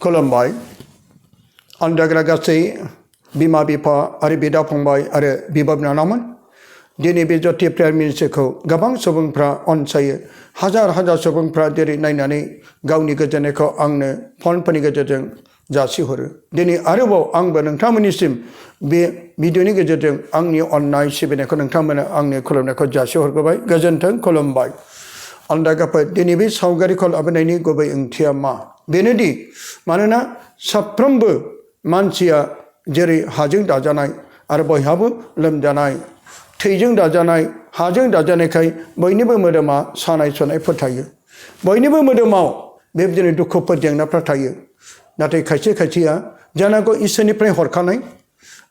खुलुमबाय अनजाग्रा गासै बिमा बिफा आरो बिदा फंबाय आरो बिब' बिनानावमोन दिनै बे जति प्रेयार मिनिस्ट्रिखौ गोबां सुबुंफ्रा अनसायो हाजार हाजार सुबुंफ्रा जेरै नायनानै गावनि गोजोननायखौ आंनो फनफोरनि गेजेरजों जासिहरो दिनै आरोबाव आंबो नोंथांमोननिसिम बे भिडिअनि गेजेरजों आंनि अननाय सिबिनायखौ नोंथांमोना आंनि खुलुमनायखौ जासिहरबाय गोजोन्थों खुलुमबाय अनजाग्राफोर दिनै बे सावगारिखौ लाबोनायनि गुबै ओंथिया मा बेनोदि मानोना साफ्रोमबो मानसिया जेरै हाजों दाजानाय आरो बयहाबो लोमजानाय थैजों दाजानाय हाजों दाजानायखाय बयनिबो मोदोमा सानाय सुनायफोर थायो बयनिबो मोदोमाव बेबायदिनो दुखुफोर जेंनाफ्रा थायो नाथाय खायसे खायसेया जानो हागौ इसोरनिफ्राय हरखानाय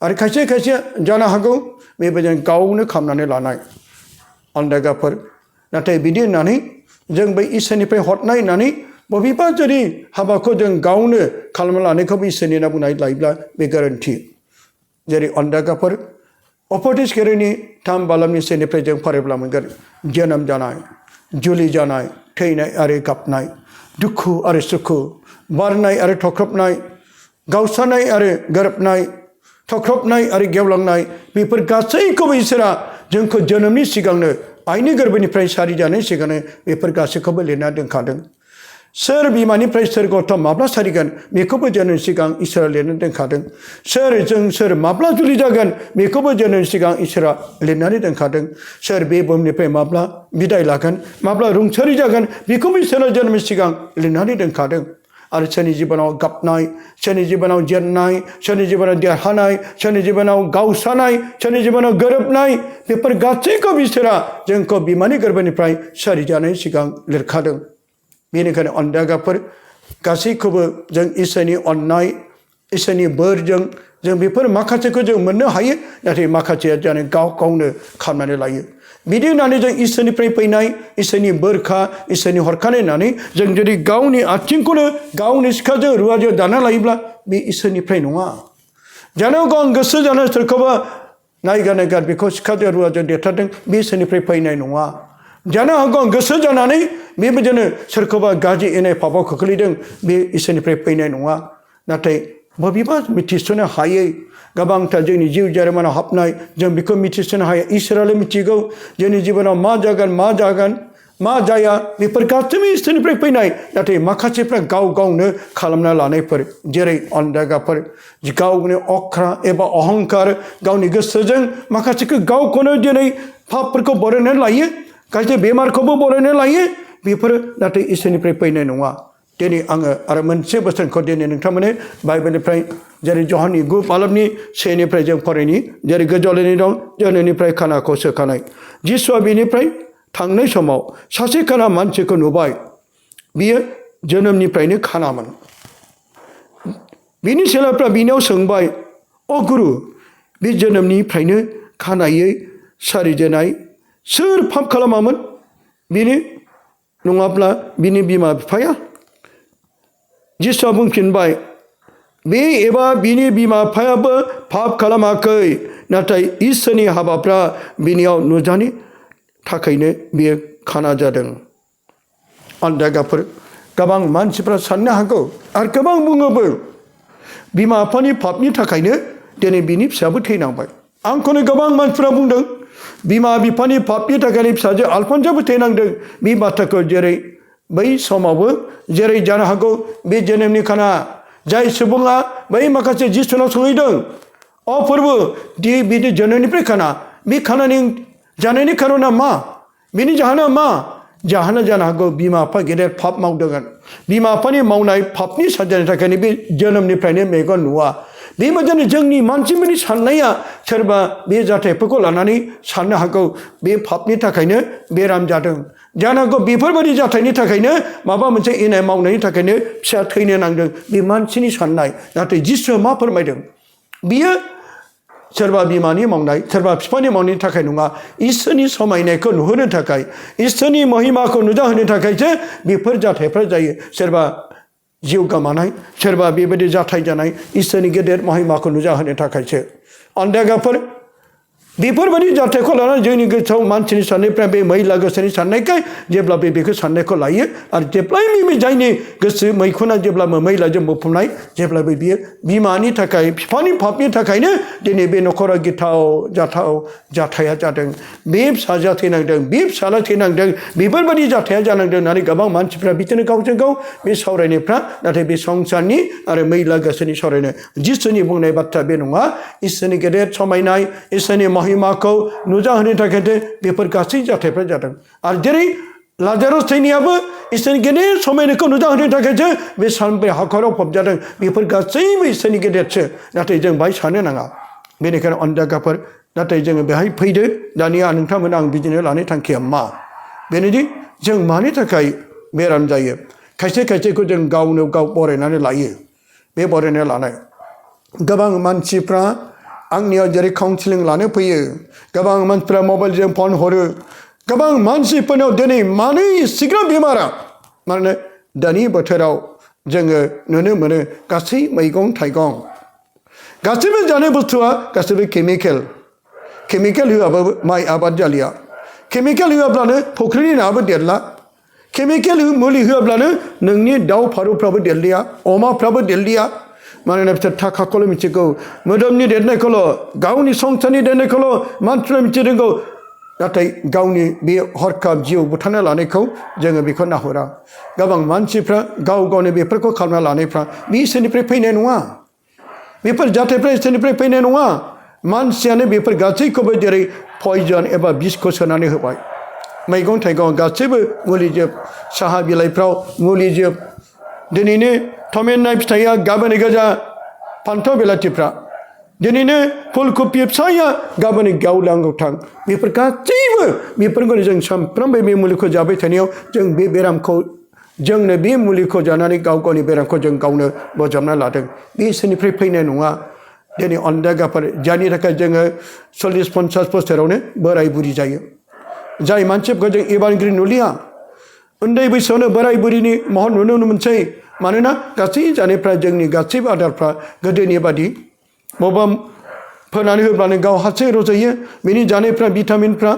आरो खायसे खायसेया जानो हागौ बेबायदिनो गावनो खालामनानै लानाय अनजाग्राफोर नाथाय बिदि होननानै जों बै इसोरनिफ्राय हरनाय होननानै बबेबा जुदि हाबाखौ जों गावनो खालामना लानायखौबो इसोरनि होनना बुंनानै लायोब्ला बे गोरोन्थि जेरै अनजाग्राफोर अपतिसगिरिनि 3 बालामनि सेनिफ्राय जों फरायब्ला मोनगोन जोनोम जानाय जुलि जानाय थैनाय आरो गाबनाय दुखु आरो सुखु बारनाय आरो थख्रबनाय गावस्रानाय आरो गोरोबनाय थख्रबनाय आरो गेवलांनाय बेफोर गासैखौबो इसोरा जोंखौ जोनोमनि सिगांनो आइनि गोरबोनिफ्राय सारि जानायनि सिगांनो बेफोर गासैखौबो लिरना दोनखादों सोर बिमानिफ्राय सोर गथ' माब्ला सारिगोन बेखौबो जोनोमनि सिगां इसोरा लिरना दोनखादों सोर माब्ला जुलि जागोन बेखौबो जोनोमनि सिगां इसोरा लिरनानै दोनखादों सोर बे बुहुमनिफ्राय माब्ला बिदाय लागोन माब्ला रुंसारि जागोन बेखौबो इसोरा जोनोमनि सिगां लिरनानै दोनखादों आरो सोरनि जिबनाव गाबनाय सोरनि जिबनाव जेननाय सोरनि जिबनाव देरहानाय सोरनि जिबनाव गावस्रानाय सोरनि जिबनाव गोरोबनाय बेफोर गासैखौबो इसोरा जोंखौ बिमानि गोरबोनिफ्राय सारिजानायनि सिगां लिरखादों बेनिखायनो अनजाग्राफोर गासैखौबो जों इसोरनि अननाय इसोरनि बोरजों जों बेफोर माखासेखौ जों मोननो हायो नाथाय माखासेया जानो गाव गावनो खालामनानै लायो बिदि होननानै जों इसोरनिफ्राय फैनाय इसोरनि बोरखा इसोरनि हरखानाय होननानै जों जुदि गावनि आथिंखौनो गावनि सिखाजों रुवाजों दाना लायोब्ला बे इसोरनिफ्राय नङा जानो गाव गोसो जानाय सोरखौबा नायगार बेखौ सिखाजों रुवाजों देथारदों बे इसोरनिफ्राय फैनाय नङा जानो हागौ गोसो जानानै बेबायदिनो सोरखौबा गाज्रि इनाय फाफाव खोख्लैदों बे इसोरनिफ्राय फैनाय नङा नाथाय बबेबा मिथिस'नो हायै गोबांथार जोंनि जिउ जारिमिनाव हाबनाय जों बेखौ मिथिस'नो हाया इसोराल' मिथिगौ जोंनि जिबनाव मा जागोन मा जाया बेफोर गासैबो इसोरनिफ्राय फैनाय नाथाय माखासेफ्रा गाव गावनो खालामना लानायफोर जेरै अनजाग्राफोर गावनो अख्रा एबा अहंकार गावनि गोसोजों माखासेखौ गावखौनो दिनै पापफोरखौ बरायनानै लायो खायसे बेमारखौबो बरायनो लायो बेफोरो नाथाय इसोरनिफ्राय फैनाय नङा दिनै आङो आरो मोनसे बोसोनखौ दिनै नोंथांमोननो बाइबेलनिफ्राय जेरै जहाननि 9 बालामनि 1निफ्राय जों फरायनि जेरै गोजौआव दं जोनोमनिफ्राय खानाखौ सोखानाय जिसुआ बेनिफ्राय थांनाय समाव सासे खाना मानसिखौ नुबाय बियो जोनोमनिफ्रायनो खानामोन बिनि चेलाफ्रा बिनियाव सोंबाय अ गुरु बे जोनोमनिफ्रायनो खानायै सारिजेनाय सोर पाप खालामामोन बिनि नङाब्ला बिनि बिमा बिफाया जिसुआ बुंफिनबाय बे एबा बिनि बिमा बिफायाबो पाप खालामाखै नाथाय इसोरनि हाबाफ्रा बिनियाव नुजानि थाखायनो बियो खाना जादों अनजाग्राफोर गोबां मानसिफ्रा साननो हागौ आरो गोबां बुङोबो बिमा बिफानि पापनि थाखायनो दिनै बिनि फिसाबो थैनांबाय आंखौनो गोबां मानसिफ्रा बुंदों बिमा बिफानि पापनि थाखायनो फिसाजो आलफनजाबो थैनांदों बे बाथ्राखौ जेरै बै समावबो जेरै जानो हागौ बे जोनोमनि खाना जाय सुबुङा बै माखासे जिसुनाव सोंहैदों अ फोरबो दि बिदि जोनोमनिफ्राय खाना बे खानानि जानायनि खारना मा बिनि जाहोना मा जाहोना जानो हागौ बिमा बिफा गेदेर पाप मावदोंगोन बिमा बिफानि मावनाय पापनि साजायनि थाखायनो बे जोनोमनिफ्रायनो मेगन नुवा बेबायदिनो जोंनि मानसिफोरनि साननाया सोरबा बे जाथायफोरखौ लानानै साननो हागौ बे पापनि थाखायनो बेराम जादों जानो हागौ बेफोरबायदि जाथायनि थाखायनो माबा मोनसे इनाय मावनायनि थाखायनो फिसा थैनो नांदों बे मानसिनि साननाय नाथाय जिसुआ मा फोरमायदों बियो सोरबा बिमानि मावनाय सोरबा बिफानि मावनायनि थाखाय नङा इसोरनि समायनायखौ नुहोनो थाखाय इसोरनि महिमाखौ नुजाहोनो थाखायसो बेफोर जाथायफ्रा जायो सोरबा जिउ गोमानाय सोरबा बेबायदि जाथाय जानाय इसोरनि गेदेर महिमाखौ नुजाहोनो थाखायसो अनजाग्राफोर बेफोरबायदि जाथायखौ लानानै जोंनि गोसोआव मानसिनि साननायफ्रा बे मैला गोसोनि साननायखाय जेब्लाबो बेखौ साननायखौ लायो आरो जेब्लायबो जायनि गोसो मैखुना जेब्लाबो मैलाजों बुंफबनाय जेब्लाबो बियो बिमानि थाखाय बिफानि पापनि थाखायनो दिनै बे न'खरा गिथाव जाथाव जाथाया जादों बे फिसाजोआ थैनांदों बे फिसाला थैनांदों बेफोरबायदि जाथाया जानांदों होननानै गोबां मानसिफ्रा बिदिनो गावजों गाव बे सावरायनायफ्रा नाथाय बे संसारनि आरो मैला गोसोनि सावरायनाय जिसुनि बुंनाय बाथ्रा बे नङा इसोरनि गेदेर समायनाय इसोरनि महिमाखौ नुजाहोनो थाखाय बेफोर गासै जाथायफ्रा जादों आरो जेरै लाजारुस थैनायाबो इसोरनि गेदेर समायनायखौ नुजाहोनो थाखायसो बे सानब्रै हाखराव फबजादों बेफोर गासैबो इसोरनि गेदेरसो नाथाय जों बाहाय सानो नाङा बेनिखायनो अन्दागाफोर नाथाय जोङो बेहाय फैदो दानिया नोंथांमोना आं बिदिनो लानाय थांखिया मा बेनोदि जों मानि थाखाय बेराम जायो खायसे खायसेखौ जों गावनो गाव बरायनानै लायो बे बरायनानै लानाय गोबां मानसिफ्रा आंनियाव जेरै काउन्सिलिं लानो फैयो गोबां मानसिफ्रा मबाइलजों फन हरो गोबां मानसिफोरनाव दिनै मानो एसेग्राब बेमारा माने दानि बोथोराव जोङो नुनो मोनो गासै मैगं थाइगं गासैबो जानाय बुस्थुआ गासैबो केमिकेल होआबाबो माइ आबाद जालिया केमिकेल होआब्लानो फुख्रिनि नाबो देरला केमिकेल मुलि होआब्लानो नोंनि दाउ फारौफ्राबो देरलिया अमाफ्राबो देरलिया मानोना बिसोर थाखाखौल' मिथिगौ मोदोमनि देरनायखौल' गावनि संसारनि देरनायखौल' मानसिफ्रा मिथिरोंगौ नाथाय गावनि बे हरखाब जिउ बुथारना लानायखौ जोङो बेखौ नाहरा गोबां मानसिफ्रा गाव गावनो बेफोरखौ खालामना लानायफ्रा बे इसोरनिफ्राय फैनाय नङा बेफोर जाथायफ्रा इसोरनिफ्राय फैनाय नङा मानसियानो बेफोर गासैखौबो जेरै पयजन एबा बिसखौ सोनानै होबाय मैगं थाइगं गासैबो मुलिजोब साहा बिलाइफ्राव मुलिजोब दिनैनो टमेट फिथाइया गाबोन गोजा फान्थाव बिलाथिफ्रा दिनैनो फुलकबि फिसाया गाबोन गावलां गावथां बेफोर गासैबो बेफोरखौ जों सानफ्रोमबो बे मुलिखौ जाबाय थानायाव जों बे बेरामखौ जोंनो बे मुलिखौ जानानै गाव गावनि बेरामखौ जों गावनो बजाबना लादों बे इसोरनिफ्राय फैनाय नङा दिनै अन्दागाफोर जायनि थाखाय जोङो 40-50 बोसोरावनो बोराय बुरि जायो जाय मानसिफोरखौ जों एभारग्रिन नुलिया उन्दै बैसोआवनो बोराय बुरिनि महर नुनो मोनसै मानोना गासै जानायफ्रा जोंनि गासैबो आदारफ्रा गोदोनि बादि बबेबा फोनानै होब्लानो गाव हारसिं रज'यो बिनि जानायफ्रा भिटामिनफ्रा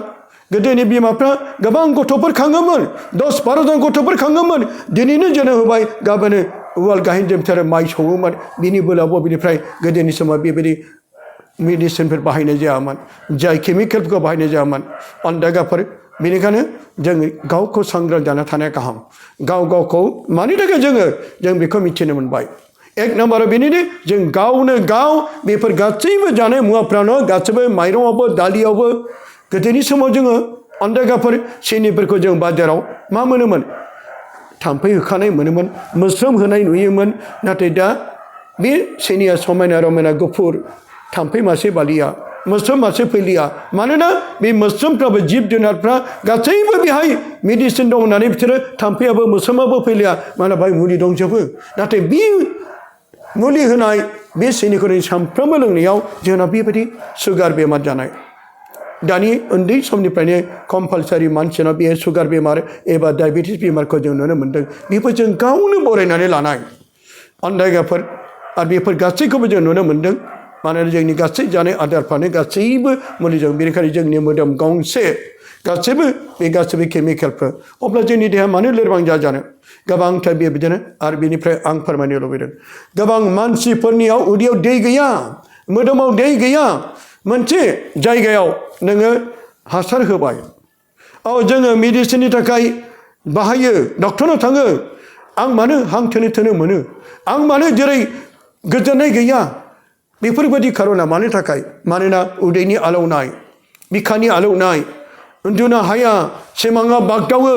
गोदोनि बिमाफ्रा गोबां गथ'फोर खाङोमोन 10-12 जन गथ'फोर खाङोमोन दिनैनो जोनोम होबाय गाबोनो उवाल गाहेनजों बिसोरो माइ सौवोमोन बिनि बोलाबो बिनिफ्राय गोदोनि समाव बेबायदि मेडिसिनफोर बाहायनाय जायामोन जाय केमिकेलफोरखौ बाहायनाय जायामोन अन्दागाफोर बेनिखायनो जों गावखौ सांग्रां जाना थानाया गाहाम गाव गावखौ मानि थाखाय जों बेखौ मिथिनो मोनबाय एक नाम्बाराव बेनिदि जों गावनो गाव बेफोर गासैबो जानाय मुवाफ्रानो गासैबो माइरंआवबो दालियावबो गोदोनि समाव जोङो अन्दागाफोर सिनिफोरखौ जों बाजाराव मा मोनोमोन थाम्फै होखानाय मोनोमोन मोस्रोम होनाय नुयोमोन नाथाय दा बे सिनिया समायना रमायना गुफुर थाम्फै मासे बालिया मोस्रोम मासे फैलिया मानोना बे मोस्रोमफ्राबो जिब जुनारफ्रा गासैबो बेहाय मेडिसिन दं होननानै बिसोरो थाम्फैयाबो मोस्रोमाबो फैलिया मानोना बेहाय मुलि दंजोबो नाथाय बे मुलि होनाय बे सिनिखौ सानफ्रोमबो लोंनायाव जोंना बेबायदि सुगार बेमार जानाय दानि उन्दै समनिफ्रायनो कम्पालसारि मानसिनाव बे सुगार बेमार एबा डायबेटिस बेमारखौ जों नुनो मोन्दों बेफोर जों गावनो बरायनानै लानाय अन्दागाफोर आरो बेफोर गासैखौबो जों नुनो मोन्दों मानोना जोंनि गासै जानाय आदारफ्रानो गासैबो मुलिजों बेनिखायनो जोंनि मोदोम गंसे गासैबो बे गासैबो केमिकेलफोर अब्ला जोंनि देहाया मानो लोरबां जानो गोबांथार बेबायदिनो आरो बेनिफ्राय आं फोरमायनो लुबैदों गोबां मानसिफोरनियाव उदैयाव दै गैया मोदोमाव दै गैया मोनसे जायगायाव नोङो हासार होबाय जोङो मेडिसिननि थाखाय बाहायो डक्टरनाव थाङो आं मानो हां थोनो मोनो आं मानो जेरै गोजोननाय गैया बेफोरबायदि खारना मानो थाखाय मानोना उदैनि आलौनाय बिखानि आलौनाय उन्दुनो हाया सिमाङा बागदावो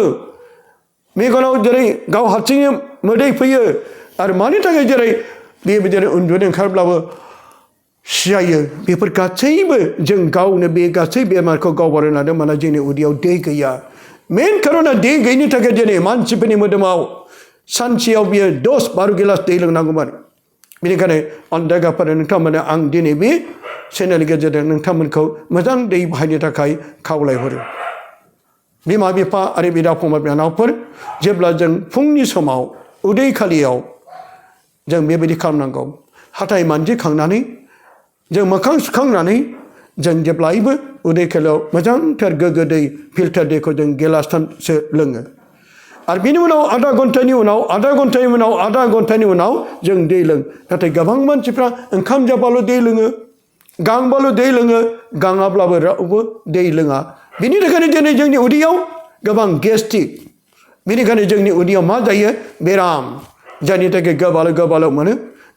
मेगनाव जेरै गाव हारसिङै मोदै फैयो आरो मानि थाखाय जेरै बेबायदिनो उन्दुनो ओंखारब्लाबो सियायो बेफोर गासैबो जों गावनो बे गासै बेमारखौ गाव बारायनानै मानोना जोंनि उदैयाव दै गैया मेन खारना दै गैयिनि थाखाय दिनै मानसिफोरनि मोदोमाव सानसेयाव बियो 10-12 गिलास दै लोंनांगौमोन बेनिखायनो अन्दागाफोर नोंथांमोना आं दिनै बे चेनेलनि गेजेरजों नोंथांमोनखौ मोजां दै बाहायनो थाखाय खावलायहरो बिमा बिफा आरो बिदा फंबाय बिनानावफोर जेब्ला जों फुंनि समाव उदै खालियाव जों बेबायदि खालामनांगौ हाथाय मानजिखांनानै जों मोखां सुखांनानै जों जेब्लायबो उदै खालियाव मोजांथार गोग्गो दै फिल्टार दैखौ जों गिलासथामसो लोङो आरो बिनि उनाव आधा घन्टानि उनाव जों दै लों नाथाय गोबां मानसिफ्रा ओंखाम जाबाल' दै लोङो गांबाल' दै लोङो गाङाब्लाबो रावबो दै लोङा बिनि थाखायनो दिनै जोंनि उदैयाव गोबां गेस्ट्रिक बेनिखायनो जोंनि उदैयाव मा जायो बेराम जायनि थाखाय गोबाल' मोनो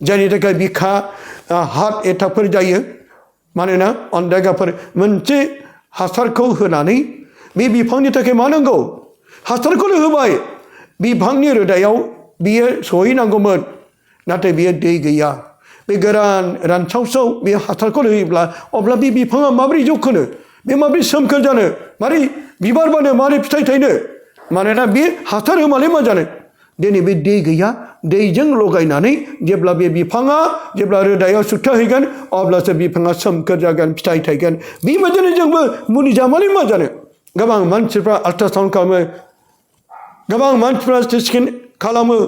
जायनि थाखाय बिखा हार्ट एटाकफोर जायो मानोना अन्दागाफोर मोनसे हासारखौ होनानै बे बिफांनि थाखाय मा नांगौ हासारखौल' होबाय बिफांनि रोदायाव बियो सहैनांगौमोन नाथाय बियो दै गैया बे गोरान रानसावसाव बे हासारखौल' होयोब्ला अब्ला बे बिफाङा माबोरै जौखोनो बे माबोरै सोमखोर जानो माबोरै बिबार बारनो माबोरै फिथाइ थायनो मानोना बे हासार होमालाय मा जानो दिनै बे दै गैया दैजों लगायनानै जेब्ला बे बिफाङा जेब्ला रोदायाव सुथाहैगोन अब्लासो बिफाङा सोमखोर जागोन फिथाइ थायगोन बेबायदिनो जोंबो मुलि जामालाय मा जानो गोबां मानसिफ्रा आल्ट्रासाउन्ड खालामो गोबां मानसिफ्रा स्केन खालामो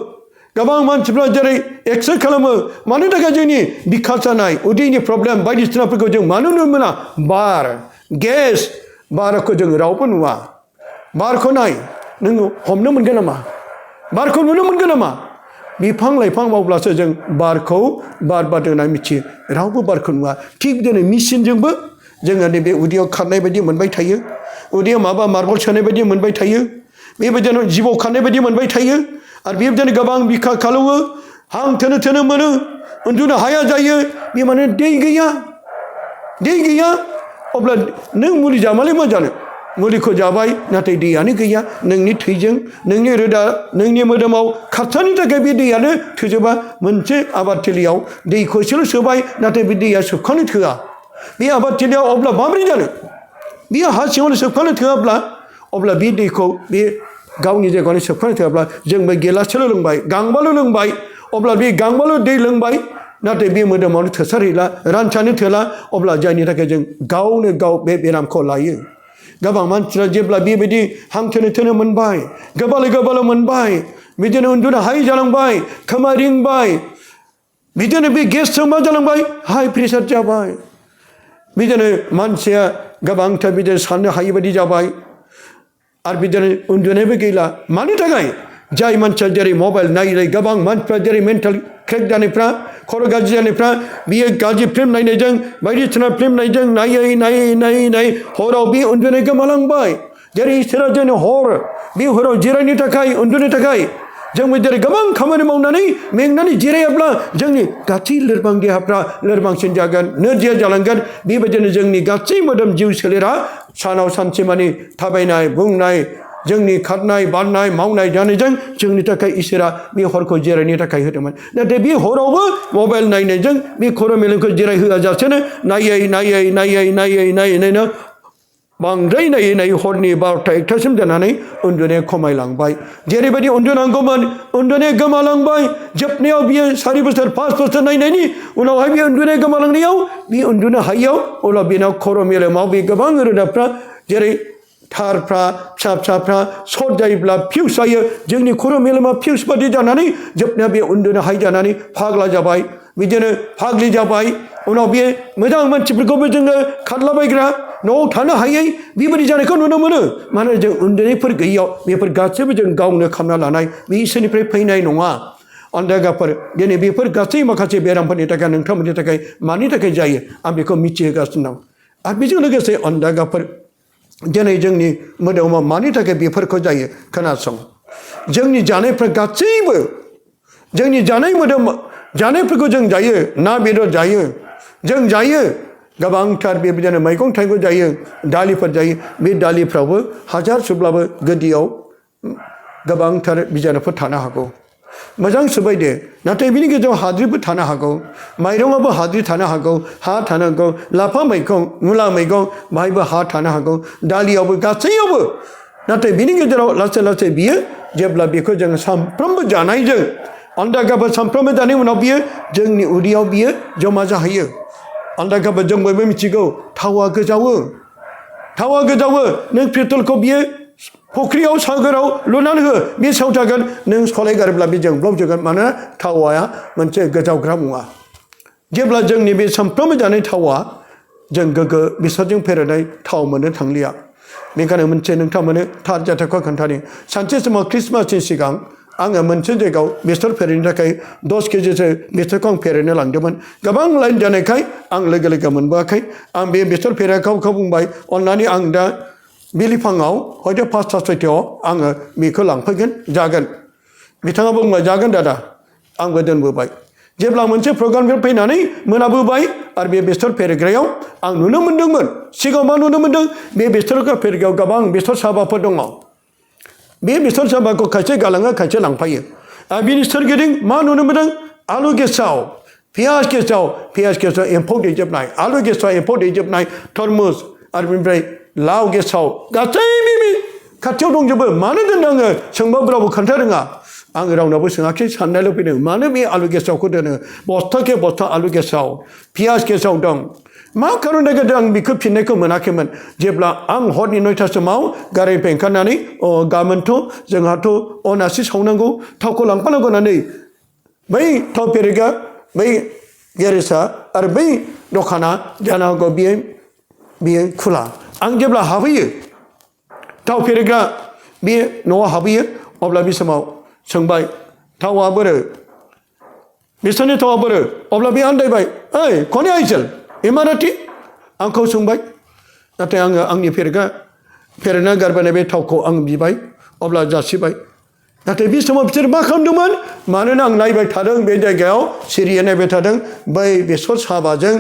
गोबां मानसिफ्रा जेरै एक्सरे खालामो मानो थाखाय जोंनि बिखा जानाय उदैनि प्रब्लेम बायदिसिनाफोरखौ जों मानो नुनो मोना बार गेस बारखौ जों रावबो नुवा बारखौ नाय नों हमनो मोनगोन नामा बारखौ नुनो मोनगोन नामा बिफां लाइफां मावब्लासो जों बारखौ बार बारदों होनना मिथियो रावबो बारखौ नुवा थिग दिनै मेसिनजोंबो जोङो नैबे उदैयाव खारनाय बायदि मोनबाय थायो उदैयाव माबा मार्बल सोनाय बायदि मोनबाय थायो बेबायदिनो जिबौ खारनाय बायदि मोनबाय थायो आरो बेबायदिनो गोबां बिखा खालामो हां थोनो मोनो उन्दुनो हाया जायो बे माने दै गैया अब्ला नों मुलि जामालाय मा जानो मुलिखौ जाबाय नाथाय दैयानो गैया नोंनि थैजों नोंनि रोदा नोंनि मोदोमाव खारसारनि थाखाय बे दैयानो थोजोबा मोनसे आबादथिलियाव दैखौ एसेल' सोबाय नाथाय बे दैया सोबखानो थोआ बे आबादथिलियाव अब्ला माबोरै जानो बियो हा सिङावनो सोबखानो थोआब्ला अब्ला बे दैखौ बे गावनि जायगायावनो सोबखानो थोआब्ला जोंबो गिलाससेल' लोंबाय गांबाल' लोंबाय अब्ला बे गांबाल' दै लोंबाय नाथाय बे मोदोमावनो थोसारहैला रानसानो थोला अब्ला जायनि थाखाय जों गावनो गाव बे बेरामखौ लायो गोबां मानसिफ्रा जेब्ला बेबायदि हां थोनो मोनबाय गोबाल' मोनबाय बिदिनो उन्दुनो हायै जालांबाय खोमा रिंबाय बिदिनो बे गेसजों मा जालांबाय हाइ प्रेसार जाबाय बिदिनो मानसिया गोबांथार बिदिनो साननो हायि बायदि जाबाय आरो बिदिनो उन्दुनायबो गैला मानि थाखाय जाय मानसिया जेरै मबाइल नायै गोबां मानसिफ्रा जेरै मेन्टेल क्रेक जानायफ्रा खर' गाज्रि जानायफ्रा बियो गाज्रि फिल्म नायनायजों बायदिसिना फिल्म नायजों नायै हराव बे उन्दुनाय गोमालांबाय जेरै इसोरा जोंनो हर बे हराव जिरायनो थाखाय उन्दुनो थाखाय जोंबो जेरै गोबां खामानि मावनानै मेंनानै जिरायाब्ला जोंनि गासै लोरबां देहाफ्रा लोरबांसिन जागोन नोरजिया जालांगोन बेबायदिनो जोंनि गासै मोदोम जिउ सोलेरा सानाव सानसे मानि थाबायनाय बुंनाय जोंनि खारनाय बारनाय मावनाय जानायजों जोंनि थाखाय इसोरा बे हरखौ जिरायनो थाखाय होदोंमोन नाथाय बे हरावबो मबाइल नायनायजों बे खर' मेलेमखौ जिरायहोआजासेनो नायै बांद्राय नायै हरनि 12ता 1तासिम जानानै उन्दुनाया खमायलांबाय जेरैबायदि उन्दुनांगौमोन उन्दुनाया गोमालांबाय जोबनायाव बियो 4 बोसोर 5 बोसोर नायनायनि उनावहाय बे उन्दुनाया गोमालांनायाव बे उन्दुनो हायियाव अब्ला बेनाव खर' मेलेमाव बे गोबां रोदाफ्रा जेरै थारफ्रा फिसाफ्रा सर्ट जायोब्ला फिउस जायो जोंनि खर' मेलेमा फिउस बादि जानानै जोबनायाव बे उन्दुनो हायि जानानै फाग्ला जाबाय बिदिनो फाग्लि जाबाय उनाव बे मोजां मानसिफोरखौबो जोङो खारलाबायग्रा न'आव थानो हायै बेबायदि जानायखौ नुनो मोनो मानोना जों उन्दुनायफोर गैयियाव बेफोर गासैबो जों गावनो खालामना लानाय बे इसोरनिफ्राय फैनाय नङा अन्दागाफोर दिनै बेफोर गासै माखासे बेरामफोरनि थाखाय नोंथांमोननि थाखाय मानि थाखाय जायो आं बेखौ मिथिहोगासिनो दं आरो बेजों लोगोसे अन्दागाफोर दिनै जोंनि मोदोमाव मानि थाखाय बेफोरखौ जायो खोनासं जोंनि जानायफ्रा गासैबो जोंनि जानायफोरखौ जों जायो ना बेदर जायो जों जायो गोबांथार बेबायदिनो मैगं थाइगं जायो दालिफोर जायो बे दालिफ्रावबो हाजार सुब्लाबो गोदियाव गोबांथार बिजानुफोर थानो हागौ मोजां सुबाय दे नाथाय बिनि गेजेराव हाद्रिबो थानो हागौ माइरङावबो हाद्रि थानो हागौ हा थानो हागौ लाफा मैगं मुला मैगं बाहायबो हा थानो हागौ दालियावबो गासैयावबो नाथाय बिनि गेजेराव लासै बियो जेब्ला बेखौ जों सानफ्रोमबो जानायजों अन्दागाफोर सानफ्रोमबो जानायनि उनाव बियो जोंनि उदैयाव बियो जमा जाहैयो अन्दागाफोर जों बयबो मिथिगौ थावा गोजावो नों पेट्रलखौ बियो फुख्रियाव सागोराव लुनानै हो बे सावजागोन नों सलायगारोब्ला बे जोंब्लावजोगोन मानोना थावाया मोनसे गोजावग्रा मुवा जेब्ला जोंनि बे सानफ्रोमबो जानाय थावा जों गोग्गो बेसरजों फेरेनाय थाव मोननो थांलिया बेखायनो मोनसे नोंथांमोननो थार जाथायखौ खोन्थानि सानसे समाव क्रिसमासनि सिगां आङो मोनसे जायगायाव बेसर फेरेनो थाखाय 10 केजिसो बेसरखौ आं फेरेनो लांदोंमोन गोबां लाइन जानायखाय आं लोगो लोगो मोनबोआखै आं बे बेसर फेरेग्राखौ बुंबाय अननानै आं दा बिलिफाङाव हयथ' 5टा 6टायाव आङो बेखौ लांफैगोन जागोन बिथाङा बुंबाय जागोन दादा आंबो दोनबोबाय जेब्ला मोनसे प्रग्रामनिफ्राय फैनानै मोनाबोबाय आरो बे बेसर फेरेग्रायाव आं नुनो मोन्दोंमोन सिगाङाव मा नुनो मोन्दों बे बेसर फेरेग्रायाव गोबां बेसर साबाफोर दङ बे बेसर साबाखौ खायसे गालाङो खायसे लांफायो आरो बिनि सोरगिदिं मा नुनो मोन्दों आलु गेसाव पियाज गेसाव एम्फौ दैजोबनाय आलु गेसाव एम्फौ दैजोबनाय तरमुज आरो बेनिफ्राय लाव गेसाव गासैबो खाथियाव दंजोबो मानो दोनदों आङो सोंबाबो रावबो खोन्था रोङा आं रावनावबो सोङाखै साननायल' फैदों मानो बे आलु गेसावखौ दोनो बस्ता आलु गेसाव पियाज गेसाव दं मा खारननि गेजेरजों आं बेखौ फिननायखौ मोनाखैमोन जेब्ला आं हरनि 9टा समाव गारिनिफ्राय ओंखारनानै गाबोनथ' जोंहाथ' अनासि सावनांगौ थावखौ लांफानांगौ होननानै बै थाव फेरेग्रा बै गेरेजा आरो बै दखाना जानो हागौ बियो खुला आं जेब्ला हाबहैयो थाव फेरेग्रा बे न'आव हाबहैयो अब्ला बे समाव सोंबाय थावा बोरो बेसरनि थावा बोरो अब्ला बे आन्दायबाय ओइ खने आइजोल इमाराथि आंखौ सोंबाय नाथाय आङो आंनि फेरेना गारबोनाय बे थावखौ आं बिबाय अब्ला जासिबाय नाथाय बे समाव बिसोर मा खालामदोंमोन मानोना आं नायबाय थादों बे जायगायाव सिरियै नायबाय थादों बै बेसर साबाजों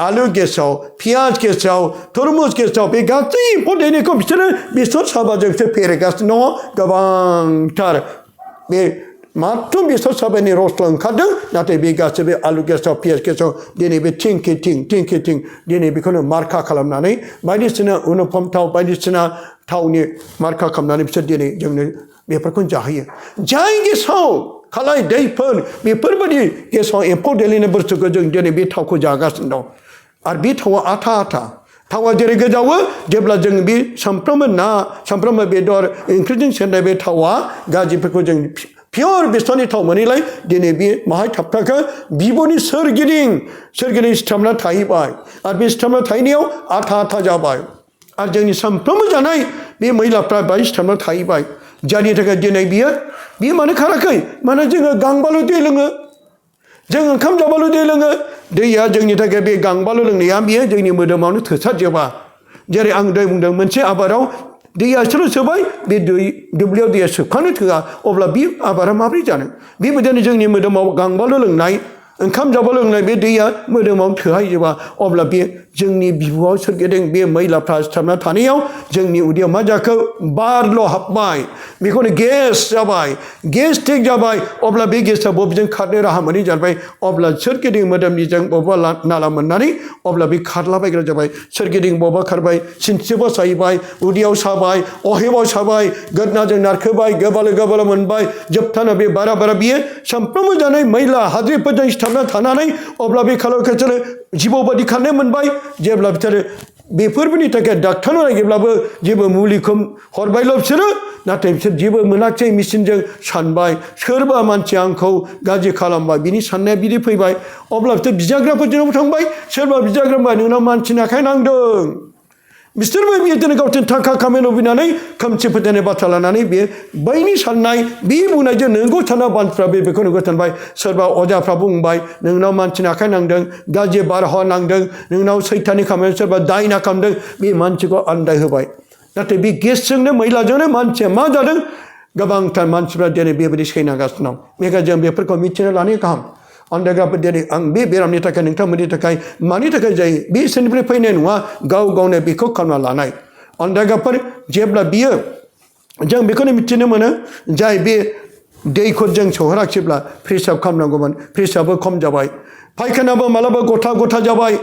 आलु गेसाव पियाज गेसाव तरमुज गेसाव बे गासै एम्फौ दैनायखौ बिसोरो बेसर साबाजोंसो फेरेगासिनो दङ गोबांथार बे माथ्र' बेसर साबानि रसल' ओंखारदों नाथाय बे गासैबो आलु गेसाव पियाज गेसाव दिनै बे थिं दिनै बेखौनो मार्का खालामनानै बायदिसिना उनुफर्म थाव बायदिसिना थावनि मार्का खालामनानै बिसोर दिनै जोंनो बेफोरखौ जाहोयो जाय गेसाव खालाय दैफोर बेफोरबायदि गेसाव एम्फौ दैलायनाय बुस्थुखौ जों दिनै बे थावखौ जागासिनो दं आरो बे थावा आथा थावा जेरै गोजावो जेब्ला जों बे सामफ्रोमबो बेदर ओंख्रिजों सेरनाय बे थावा गाज्रिफोरखौ जों पियर बेसरनि थाव मोनैलाय दिनै बे माहाय थाबथाखो बिब'नि सोरगिदिं सिथाबना थाहैबाय आरो बे सिथाबना थाहैनायाव आथा जाबाय आरो जोंनि सामफ्रोमबो जानाय बे मैलाफ्रा बाहाय सिथाबना थाहैबाय जायनि थाखाय दिनै बियो मानो खाराखै मानो जोङो गांबाल' दै लोङो जों ओंखाम जाबाल' दै लोङो दैया जोंनि थाखाय बे गांबाल' लोंनाया बियो जोंनि मोदोमावनो थोसारजोबा जेरै आं दहाय बुंदों मोनसे आबादाव दैया एसेल' सोबाय बे दुब्लियाव दैया सोबखानो थोआ अब्ला बे आबादा माबोरै जानो बेबायदिनो जोंनि मोदोमाव गांबाल' लोंनाय ओंखाम जाबाल' लोंनाय बे दैया मोदोमाव थोहायजोबा अब्ला बे जोंनि बिबुआव सोरगिदिं बे मैलाफ्रा सिथाबना थानायाव जोंनि उदैयाव मा जाखो बारल' हाबबाय बेखौनो गेस जाबाय गेस्ट्रिक जाबाय अब्ला बे गेसआ बबेजों खारनो राहा मोनै जाबाय अब्ला सोरगिदिं मोदोमनिजों बबेबा नाला मोननानै अब्ला बे खारलाबायग्रा जाबाय सोरगिदिं बबेबा खारबाय सिनस्रिबो साहैबाय उदैयाव साबाय अहेबाव साबाय गोदनाजों नारखोबाय गोबाल' मोनबाय जोबथाना बे बारा बियो सामफ्रोमबो जानाय मैला हाद्रिफोरजों सिथाबना थानानै अब्ला बे बिसोरो जिबौ बायदि खारनो मोनबाय जेब्ला बिसोरो बेफोरनि थाखाय डाक्टारनाव नागिरब्लाबो जेबो मुलिखौ हरबायल' बिसोरो नाथाय बिसोर जेबो मोनाखिसै मेसिनजों सानबाय सोरबा मानसिया आंखौ गाज्रि खालामबाय बिनि साननाया बिदि फैबाय अब्ला बिसोर बिजाग्राफोरजोंबो थांबाय सोरबा बिजाग्रा नोंनाव मानसिनि आखाइ नांदों बिसोरबो बिदिनो गावसोरनि थाखा खामायनो लुबैनानै खोमसि फोथायनाय बाथ्रा लानानै बे बैनि साननाय बे बुंनायजों नोंगौ सानना मानसिफ्रा बेखौ नोंगौ सानबाय सोरबा अजाफ्रा बुंबाय नोंनाव मानसिनि आखाइ नांदों गाज्रि बारहावा नांदों नोंनाव सैताननि खामानियाव सोरबा दायना खालामदों बे मानसिखौ आन्दाय होबाय नाथाय बे गेसजोंनो मैलाजोंनो मानसिया मा जादों गोबांथार मानसिफ्रा दिनै बेबायदि सैनागासिनो दं बेखायनो जों बेफोरखौ मिथिना लानाया गाहाम अन्दायग्राफोर दिनै आं बे बेरामनि थाखाय नोंथांमोननि थाखाय मानि थाखाय जायो बे इसोरनिफ्राय फैनाय नङा गावनो बेखौ खालामना लानाय अन्दायग्राफोर जेब्ला बियो जों बेखौनो मिथिनो मोनो जाय बे दैखौ जों सहराखिब्ला प्रेसाब खालामनांगौमोन प्रेसाबो खम जाबाय फायखानाबो मालाबा गथा जाबाय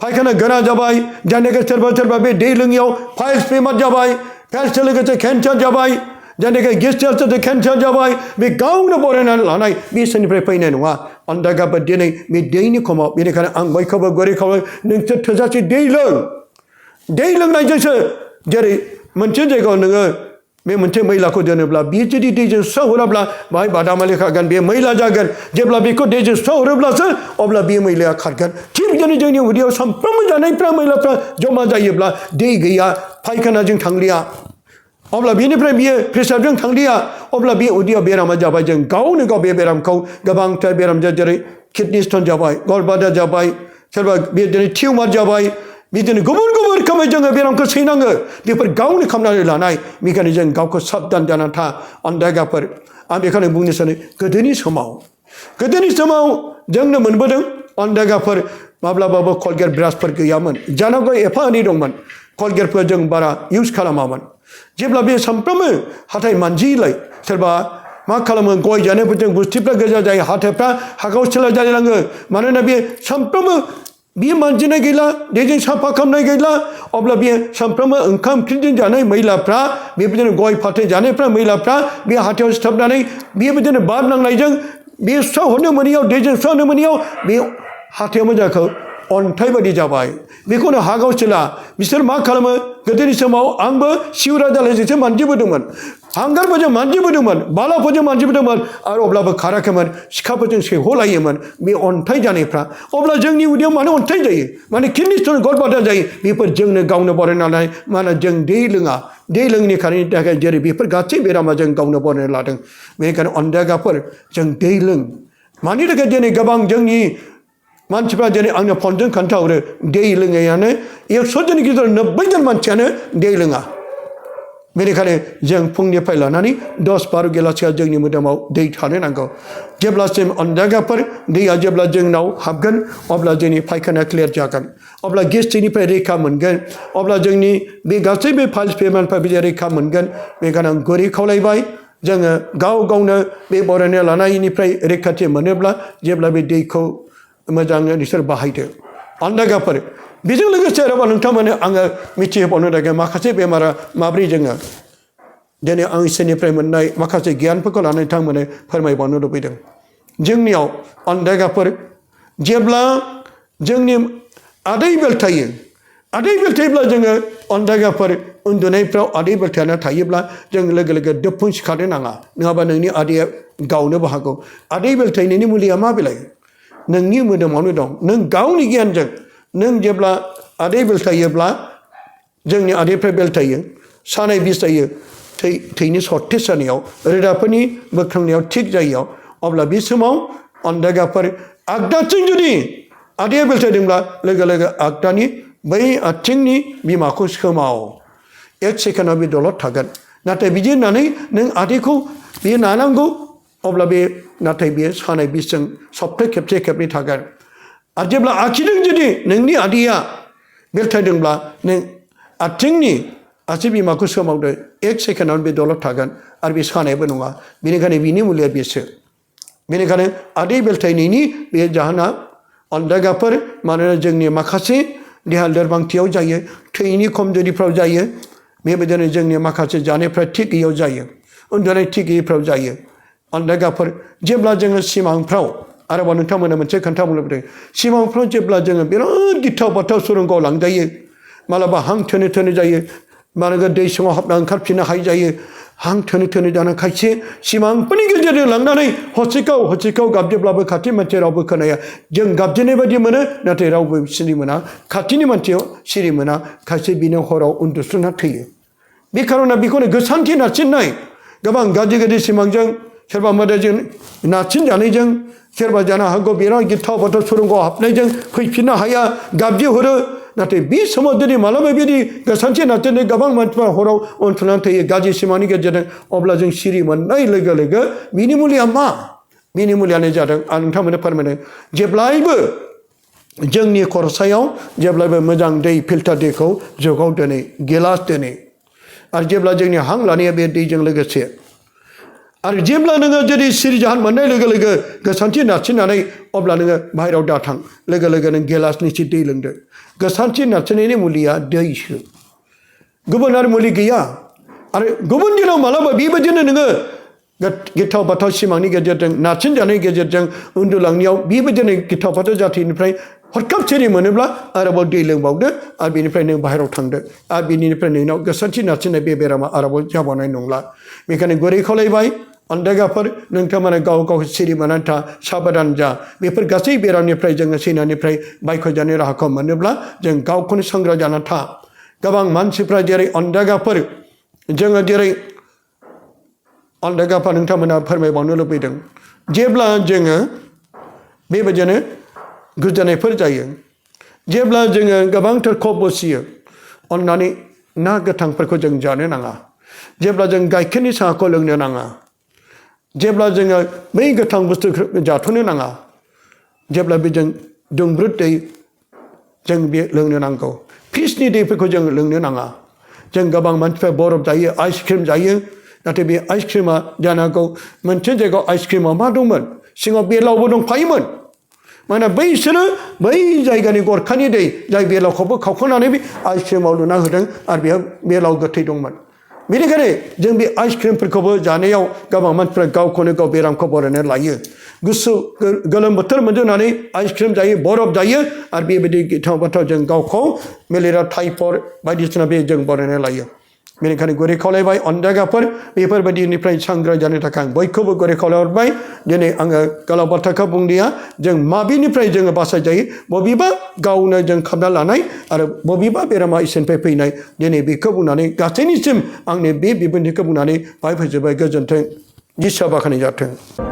फायखाना गोरा जाबाय जायनिखि सोरबा बे दै लोङियाव फाइल्स बेमार जाबाय फाइल्सजों लोगोसे केन्सार जाबाय जायनिखि गेस्ट्रिकजों केन्सार जाबाय बे गावनो बरायनानै लानाय बे इसोरनिफ्राय फैनाय नङा अन्दायग्राफोर दिनै बे दैनि खमाव बेनिखायनो आं बयखौबो गुरै खावलाय नोंसोर थोजासे दै लोंनायजोंसो जेरै मोनसे जायगायाव नोङो बे मोनसे मैलाखौ दोनोब्ला बियो जुदि दैजों सुस्राहराब्ला बाहाय बादामालि खागोन बे मैला जागोन जेब्ला बेखौ दैजों सुस्राहरोब्लासो अब्ला बे मैलाया खारगोन थिग बिदिनो जोंनि उदैयाव सानफ्रोमबो जानायफ्रा मैलाफ्रा जमा जायोब्ला दै गैया फायखानाजों थांलिया अब्ला बेनिफ्राय बियो प्रेसारजों थांलिया अब्ला बे उदैयाव बेरामा जाबाय जों गावनो गाव बे बेरामखौ गोबांथार बेराम जेरै किडनी स्टोन जाबाय गलब्लाडार जाबाय सोरबा बिदिनो टिउमार जाबाय बिदिनो गुबुन गुबुन रोखोमै जोङो बेरामखौ सैनाङो बेफोर गावनो खालामनानै लानाय बेखायनो जों गावखौ साबधान जानानै था अन्दायगाफोर आं बेखौनो बुंनो सानो गोदोनि समाव जोंनो मोनबोदों अन्दायगाफोर माब्लाबाबो कलगेट ब्रासफोर गैयामोन जानांगौ एफा एनै दंमोन कलगेटफोर जों बारा इउज खालामामोन जेब्ला बे सानफ्रोमबो हाथाय मानजिलाय सोरबा मा खालामो गय जानायफोरजों गुस्थिफ्रा गोजा जायो हाथायफ्रा हागाव सिला जालाङो मानोना बे सानफ्रोमबो बियो मानजिनाय गैला दैजों साफा खालामनाय गैला अब्ला बियो सानफ्रोमबो ओंखाम ओंख्रिजों जानाय मैलाफ्रा बेबायदिनो गय फाथै जानायफ्रा मैलाफ्रा बे हाथायाव सिथाबनानै बेबायदिनो बार नांनायजों बे सुस्राहरनो मोनैयाव दैजों सुस्राहरनो मोनैयाव बे हाथायाव मा जाखो अन्थाइ बायदि जाबाय बेखौनो हागावसिला बिसोर मा खालामो गोदोनि समाव आंबो सिउरा दालायजोंसो मानजिबोदोंमोन हांगारफोरजों मानजिबोदोंमोन बालाफोरजों मानजिबोदोंमोन आरो अब्लाबो खाराखैमोन सिखाफोरजों सेख'लायोमोन बे अन्थाइ जानायफ्रा अब्ला जोंनि उदैयाव मानो अन्थाइ जायो माने किडनी स्टोन गलब्लाडार जायो बेफोर जोंनो गावनो बरायनानै माने जों दै लोङा दै लोंनि खारननि थाखाय जेरै बेफोर गासै बेरामा जों गावनो बरायना लादों बेनिखायनो अन्दायगाफोर जों दै लों मानि थाखाय दिनै गोबां जोंनि मानसिफ्रा दिनै आंनो फनजों खोन्थाहरो दै लोङैयानो 100 जननि गेजेराव 90 जन मानसियानो दै लोङा बेनिखायनो जों फुंनिफ्राय लानानै 10-12 गिलासआ जोंनि मोदोमाव दै थानो नांगौ जेब्लासिम अन्दायगाफोर दैया जेब्ला जोंनाव हाबगोन अब्ला जोंनि फायखाना क्लियार जागोन अब्ला गेस्ट्रिकनिफ्राय रैखा मोनगोन अब्ला जोंनि बे गासै बे फाइल्स बेमारनिफ्राय रैखा मोनगोन बेखायनो आं गुरै खावलायबाय जोङो गाव गावनो बे बरायना लानायनिफ्राय रैखाथि मोनोब्ला जेब्ला बे दैखौ मोजाङै बिसोर बाहायदो अन्दायगाफोर बेजों लोगोसे आरोबाव नोंथांमोननो आङो मिथिहोबावनो थाखाय माखासे बेमारा माब्रै जोङो दिनै आं इसोरनिफ्राय मोननाय माखासे गियानफोरखौ लानानै नोंथांमोननो फोरमायबावनो लुबैदों जोंनियाव अन्दायगाफोर जेब्ला जोंनि आदै बेलथायोब्ला जोङो अन्दायगाफोर उन्दुनायफ्राव आदै बेलथायना थायोब्ला जों लोगो लोगो दोबफुं सिखारनो नाङा नङाबा नोंनि आदैया गावनोबो हागौ आदै बेलथायनायनि मुलिया मा बेलाय नोंनि मोदोमावनो दं नों गावनि गियानजों नों जेब्ला आदै बेलथायोब्ला जोंनि आदैफ्रा बेलथायो सानाय बिस जायो थैनि सर्टेज जानायाव रोदाफोरनि बोखांनायाव थिग जायैयाव अब्ला बे समाव अन्दायगाफोर आगदाथिं जुदि आदैया बेलथायदोंब्ला लोगो लोगो आगदानि बै आथिंनि बिमाखौ सोमाव 1 सेकेन्डआव बे दलद थागोन नाथाय बिदि होननानै नों आदैखौ बियो नानांगौ अब्ला बे नाथाय बियो सानाय बिसजों सप्ताह खेबसे खेबनै थागोन आरो जेब्ला आखिदों जुदि नोंनि आदैया बेलथायदोंब्ला नों आथिंनि आसि बिमाखौ सोमावदो 1 सेकेन्डआवनो बे दलद थागोन आरो बे सानायबो नङा बेनिखायनो बिनि मुलिया बेसो बेनिखायनो आदै बेलथायनायनि बे जाहोना अन्दायगाफोर मानोना जोंनि माखासे देहा लोरबांथियाव जायो थैनि खमजुरिफ्राव जायो बेबायदिनो जोंनि माखासे जानायफ्रा थिग गैयैयाव जायो उन्दुनाय थिग गैयैफ्राव जायो अन्दायगाफोर जेब्ला जोङो सिमांफ्राव आरोबाव नोंथांमोना मोनसे खोन्थाबावदों सिमांफ्राव जेब्ला जोङो बिराद गिथाव बाथाव सुरंगआव लांजायो मालाबा हां थोनो थोनो जायो मानोना दै सिङाव हाबना ओंखारफिननो हायै जायो हां थोनो थोनो जाना खायसे सिमांफोरनि गेजेरजों लांनानै हसिखाव गाबजेब्लाबो खाथि मानसि रावबो खोनाया जों गाबजेनाय बायदि मोनो नाथाय रावबो सिरि मोना खाथिनि मानसिया सिरि मोना खायसे बिनो हराव उन्दुस्रुना थैयो बे खार'ना बेखौनो गोसानथि नारसिननाय गोबां गाज्रि सिमांजों सोरबा मोदायजों नारसिन जानायजों सोरबा जानो हागौ बिराद गिथाव बाथाव सुरंगआव हाबनायजों फैफिननो हाया गाबज्रिहरो नाथाय बे समाव जुदि मालाबा बिदि गोसानथि नारसिननाय गोबां मानसिफ्रा हराव उन्दुनानै थायो गाज्रि सिमांनि गेजेरजों अब्ला जों सिरि मोननाय लोगो लोगो बिनि मुलिया मा बिनि मुलियानो जादों आं नोंथांमोननो फोरमायनो जेब्लायबो जोंनि खरसायाव जेब्लायबो मोजां दै फिल्टार दैखौ जगाव दोनै गिलास दोनै आरो जेब्ला जोंनि हां लानाया बे दैजों लोगोसे आरो जेब्ला नोङो जुदि सिरि जाहान मोननाय लोगो लोगो गोसानथि नारसिननानै अब्ला नोङो बाहेरायाव दाथां लोगो लोगो नों गिलासनिसो दै लोंदो गोसानथि नारसिननायनि मुलिया दैसो गुबुन आरो मुलि गैया आरो गुबुन दिनाव मालाबा बेबायदिनो नोङो गिथाव बाथाव सिमांनि गेजेरजों नारसिन जानायनि गेजेरजों उन्दुलांनायाव बेबायदिनो गिथाव बाथाव जाथिनिफ्राय हरखाब सिरि मोनोब्ला आरोबाव दै लोंबावदो आरो बेनिफ्राय नों बाहेरायाव थांदो आरो बेनिफ्राय नोंनाव गोसारथि नारसिननाय बे बेरामा आरोबाव जाबावनाय नंला बेखायनो गुरै खावलायबाय अन्दायगाफोर नोंथांमोना गाव गाव सिरि मोननानै था साबधान जा बेफोर गासै बेरामनिफ्राय जोङो सैनानिफ्राय बायख'जानाय राहाखौ मोनोब्ला जों गावखौनो सांग्रां जानानै था गोबां मानसिफ्रा जेरै अन्दायगाफोर जोङो जेरै अन्दायगाफा नोंथांमोना फोरमायबावनो लुबैदों जेब्ला जोङो बेबायदिनो गुजुनायफोर जायो जेब्ला जोङो गोबांथार खब बसियो अननानै ना गोथांफोरखौ जों जानो नाङा जेब्ला जों गाइखेरनि साहाखौ लोंनो नाङा जेब्ला जोङो बै गोथां बुस्थुखौ जाथ'नो नाङा जेब्ला बेजों दुंब्रुद दै जों बे लोंनो नांगौ फ्रिजनि दैफोरखौ जों लोंनो नाङा जों गोबां मानसिफ्रा बरफ जायो आइसक्रिम जायो नाथाय बे आइसक्रिमा जानो हागौ मोनसे जायगायाव आइसक्रिमाव मा दंमोन सिङाव बेलावबो दंफायोमोन माने बैसोरो बै जायगानि गरखानि दै जाय बेलावखौबो खावख'नानै बे आइसक्रिमाव लुना होदों आरो बेयाव बेलाव गोथै दंमोन बेनिखायनो जों बे आइसक्रिमफोरखौबो जानायाव गोबां मानसिफ्रा गावखौनो गाव बेरामखौ बरायनानै लायो गुसु गोलोम बोथोर मोनजोबनानै आइसक्रिम जायो बरफ जायो आरो बेबायदि गिथाव बाथाव जों गावखौ मेलेरिया टाइफयड बायदिसिना बे जों बरायनानै लायो बेनिखायनो गुरै खावलायबाय अन्दायगाफोर बेफोरबायदिनिफ्राय सांग्रां जानो थाखाय आं बयखौबो गुरै खावलायहरबाय दिनै आङो गोलाव बाथ्राखौ बुंलिया जों माबेनिफ्राय जोङो बासायजायो बबेबा गावनो जों खालामना लानाय आरो बबेबा बेरामा इसोरनिफ्राय फैनाय दिनै बेखौ बुंनानै गासैनिसिम आंनि बे बिबुंथिखौ बुंनानै बाहाय फोजोबबाय गोजोन्थों जिसुआ बाख्नाय जाथों